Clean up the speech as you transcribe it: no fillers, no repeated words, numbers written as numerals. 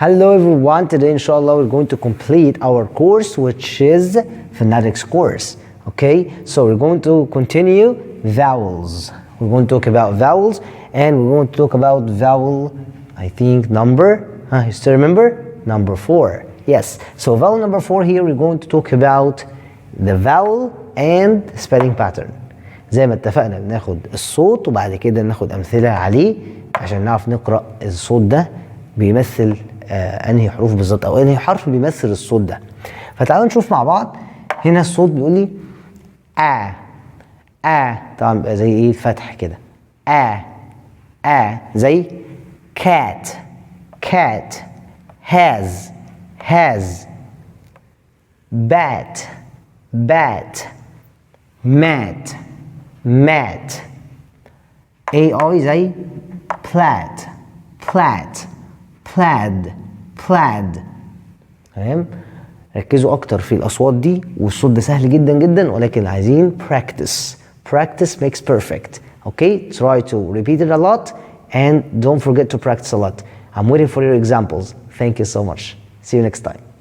Hello everyone, today inshallah we're going to complete our course which is phonetics course. Okay, so we're going to continue vowels. We're going to talk about vowels and we're going to talk about vowel, I think number, you still remember? Number 4. Yes, so vowel number 4 here we're going to talk about the vowel and spelling pattern. زي ما اتفقنا بناخد الصوت وبعد كده ناخد أمثلة عليه عشان نعرف نقرأ الصوت ده بيمثل انهي حروف بالظبط او انهي حرف بيمثل الصوت ده. فتعالوا نشوف مع بعض. هنا الصوت بيقول لي طبعا بيبقى زي ايه الفتح كده. زي cat has bat mat AI زي plaid تمام. ركزوا اكتر في الاصوات دي والصوت ده سهل جدا جدا ولكن عايزين practice makes perfect. Okay, try to repeat it a lot and don't forget to practice a lot. I'm waiting for your examples. Thank you so much. See you next time.